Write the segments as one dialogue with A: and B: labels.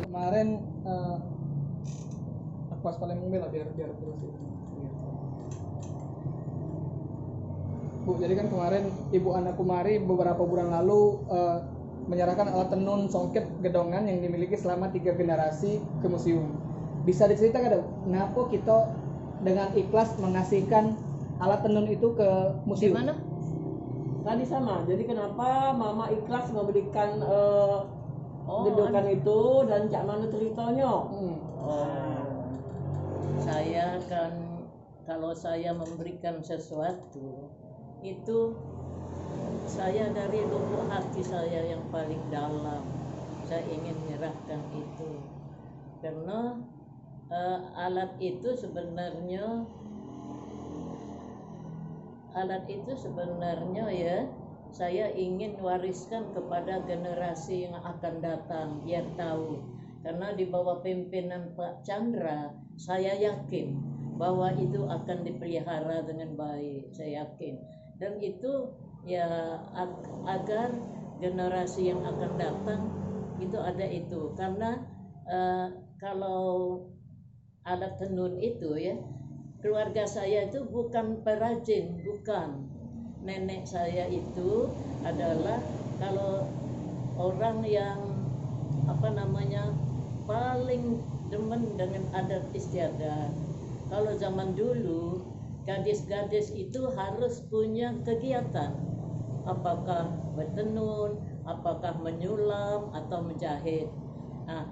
A: Kemarin aku paling membela biar berhasil. Bu, jadi kan kemarin Ibu Ana Kumari beberapa bulan lalu menyerahkan alat tenun songket gedongan yang dimiliki selama 3 generasi ke museum. Bisa diceritakan dong, kenapa kita dengan ikhlas mengasihkan alat tenun itu ke museum?
B: Gimana?
C: Tadi sama, jadi kenapa Mama ikhlas memberikan gedokan itu dan cak mana ceritanya?
B: Saya kan kalau saya memberikan sesuatu itu saya dari lubuk hati saya yang paling dalam saya ingin menyerahkan itu karena alat itu sebenarnya ya saya ingin wariskan kepada generasi yang akan datang biar tahu karena di bawah pimpinan Pak Chandra saya yakin bahwa itu akan dipelihara dengan baik, saya yakin. Dan itu ya agar generasi yang akan datang itu ada itu karena kalau alat tenun itu ya keluarga saya itu bukan perajin, bukan. Nenek saya itu adalah kalau orang yang paling demen dengan adat istiadat. Kalau zaman dulu gadis-gadis itu harus punya kegiatan, apakah bertenun, apakah menyulam atau menjahit. Nah,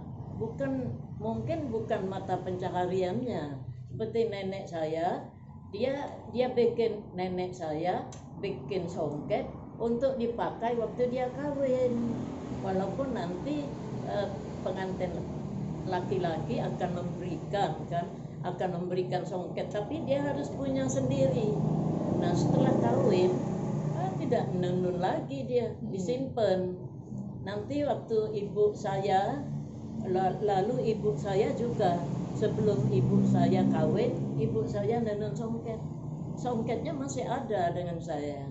B: mungkin bukan mata pencahariannya. Seperti nenek saya, nenek saya bikin songket untuk dipakai waktu dia kawin. Walaupun nanti pengantin laki-laki akan memberikan songket, tapi dia harus punya sendiri. Nah setelah kawin tidak nenun lagi, dia disimpan. Nanti waktu ibu saya lalu ibu saya juga sebelum ibu saya kawin, ibu saya nenun songketnya masih ada dengan saya.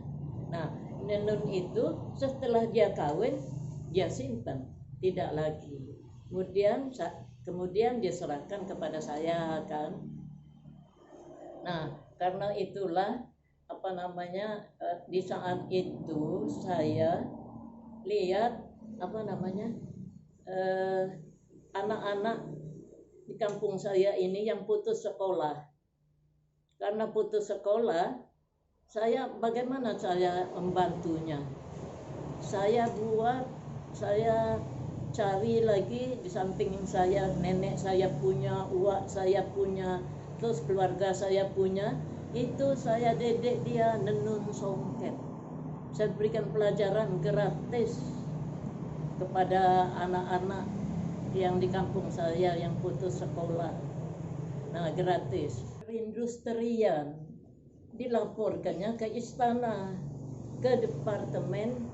B: Nah nenun itu setelah dia kawin dia simpan, tidak lagi. Kemudian diserahkan kepada saya kan. Nah karena itulah di saat itu saya lihat anak-anak di kampung saya ini yang putus sekolah. Karena putus sekolah, bagaimana saya membantunya? Saya cari lagi di samping saya, nenek saya punya, uak saya punya, terus keluarga saya punya, itu saya dedek dia nenun songket. Saya berikan pelajaran gratis kepada anak-anak yang di kampung saya yang putus sekolah. Nah gratis. Perindustrian dilaporkannya ke istana, ke Departemen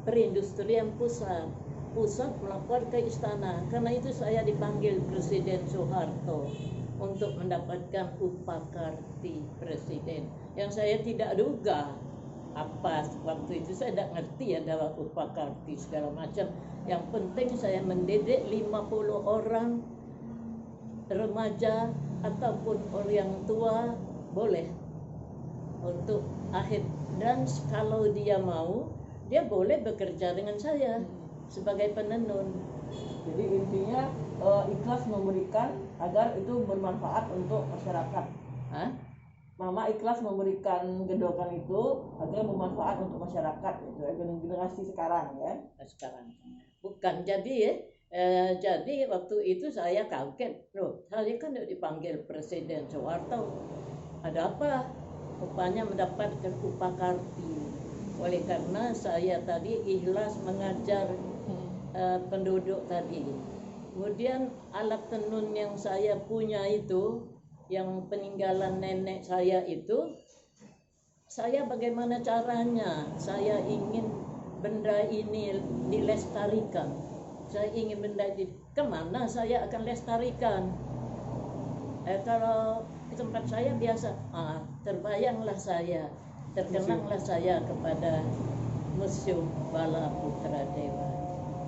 B: Perindustrian Pusat melapor ke istana. Karena itu saya dipanggil Presiden Soeharto untuk mendapatkan upakarti presiden yang saya tidak duga apa waktu itu. Saya tidak ngerti ada upakarti segala macam. Yang penting saya mendidik 50 orang remaja ataupun orang yang tua boleh untuk akhir, dan kalau dia mau dia boleh bekerja dengan saya sebagai penenun.
C: Jadi intinya ikhlas memberikan agar itu bermanfaat untuk masyarakat. Mama ikhlas memberikan gedokan itu agar bermanfaat untuk masyarakat, itu generasi sekarang ya.
B: Sekarang bukan jadi waktu itu saya kaget loh, saya kan dipanggil Presiden Soeharto, ada apa? Rupanya mendapatkan upakarti. Oleh karena saya tadi ikhlas mengajar penduduk tadi. Kemudian alat tenun yang saya punya itu, yang peninggalan nenek saya itu, saya bagaimana caranya? Saya ingin benda ini dilestarikan. saya ingin menjadi kemana saya akan lestarikan. Kalau di tempat saya biasa, terbayanglah saya, terkenanglah saya kepada Museum Bala Putra Dewa.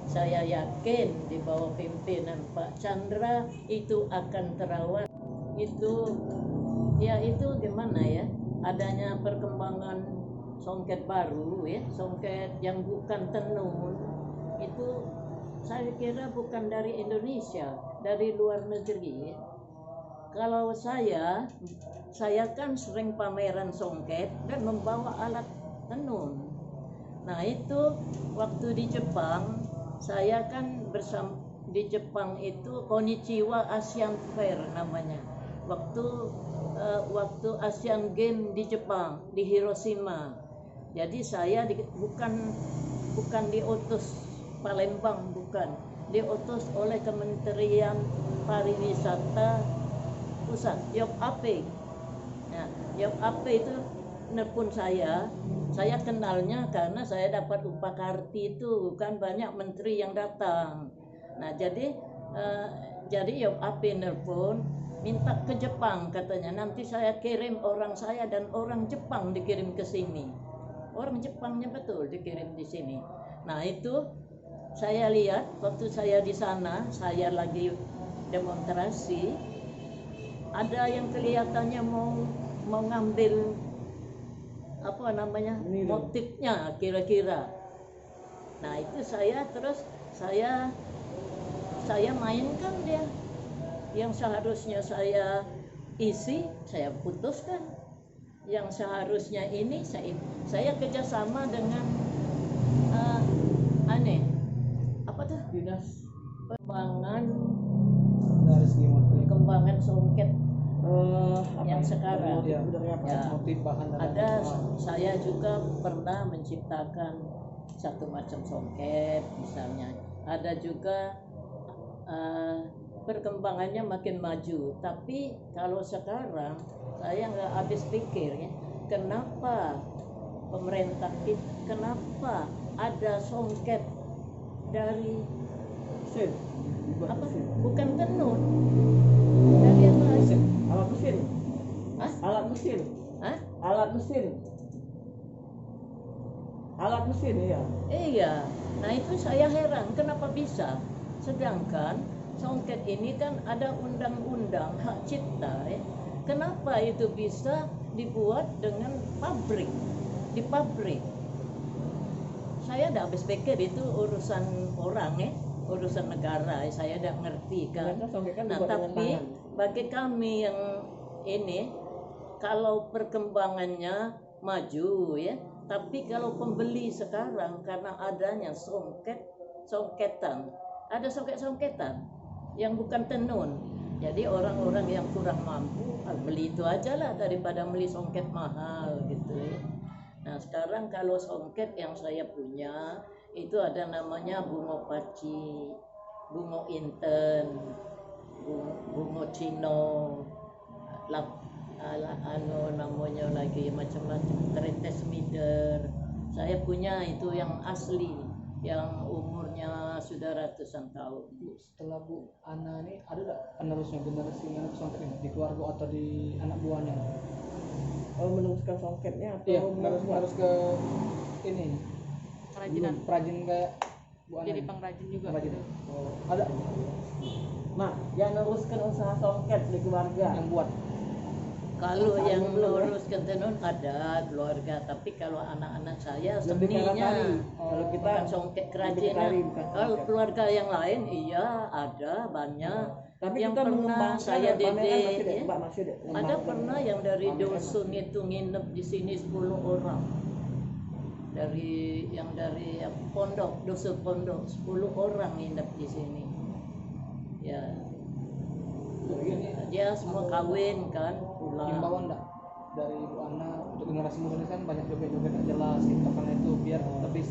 B: Saya yakin di bawah pimpinan Pak Chandra itu akan terawat. Itu gimana ya? Adanya perkembangan songket baru ya, songket yang bukan tenun itu saya kira bukan dari Indonesia, dari luar negeri ya. Kalau saya kan sering pameran songket dan membawa alat tenun. Nah itu waktu di Jepang, saya kan di Jepang itu Konichiwa Asian Fair namanya. Waktu Asian Games di Jepang di Hiroshima. Jadi saya bukan diutus Palembang, bukan, diutus oleh Kementerian Pariwisata Pusat, YOP-AP. Nah, YOP-AP itu nelpon saya kenalnya karena saya dapat upah karti itu, kan banyak menteri yang datang. Nah, jadi YOP-AP nelpon minta ke Jepang, katanya nanti saya kirim orang saya dan orang Jepang dikirim ke sini. Orang Jepangnya betul dikirim di sini. Nah, itu saya lihat waktu saya di sana, saya lagi demonstrasi, ada yang kelihatannya mau ngambil motifnya kira-kira. Nah, itu saya mainkan dia. Yang seharusnya saya isi, saya putuskan. Yang seharusnya ini saya kerjasama dengan
C: Dinas
B: pengembangan songket yang sekarang
A: motif bahan
B: ada. Saya juga pernah menciptakan satu macam songket misalnya. Ada juga perkembangannya makin maju, tapi kalau sekarang saya nggak habis pikir ya, kenapa pemerintah kenapa ada songket dari bukan tenun, dari apa?
C: Alat mesin.
B: Hah?
C: Alat mesin.
B: Hah?
C: Alat mesin. Alat mesin ya.
B: Iya. Nah itu saya heran kenapa bisa. Sedangkan songket ini kan ada undang-undang hak cipta ya. Kenapa itu bisa dibuat dengan pabrik, di pabrik? Saya tidak habis pikir itu urusan orang ya, urusan negara. Saya tidak ngerti kan. Nah tapi bagi kami yang ini, kalau perkembangannya maju ya, tapi kalau pembeli sekarang karena adanya songketan, ada songketan yang bukan tenun. Jadi orang-orang yang kurang mampu beli itu aja lah daripada beli songket mahal gitu ya. Nah sekarang kalau songket yang saya punya itu ada namanya bungo paci, bungo inten, bungo cino, namanya lagi macam-macam, tretes mider. Saya punya itu yang asli, yang umurnya sudah ratusan tahun.
A: Setelah Bu Ana ini ada nggak penerusnya, generasi yang songket ini di keluarga atau di anak buahnya?
C: Meneruskan songketnya atau
A: Iya, harus ke ini
D: kerajinan,
A: perajin kayak Bu Ana.
D: jadi pengrajin juga
A: Pengrajin.
D: gitu.
A: Oh, ada
C: Nah, yang meneruskan usaha songket di keluarga.
A: yang buat.
B: Kalau yang meluruskan tenun ada keluarga, tapi kalau anak-anak saya seninya,
C: Kalau kita
B: bukan songket kerajinan. Kalau keluarga yang lain iya ada banyak.
C: tapi
B: Yang
C: kita
B: pernah
C: mengembangkan
B: saya didik, ya.
C: masih deh.
B: Ada pernah yang dari dusun itu nginep di sini 10 orang. Dari pondok, dusun pondok 10 orang nginep di sini. Ya. Dia semua kawin kan, pulang.
A: Himbauan enggak dari Bu Ana untuk generasi muda ini kan banyak joget-joget nggak jelas gitu, karena itu biar lebih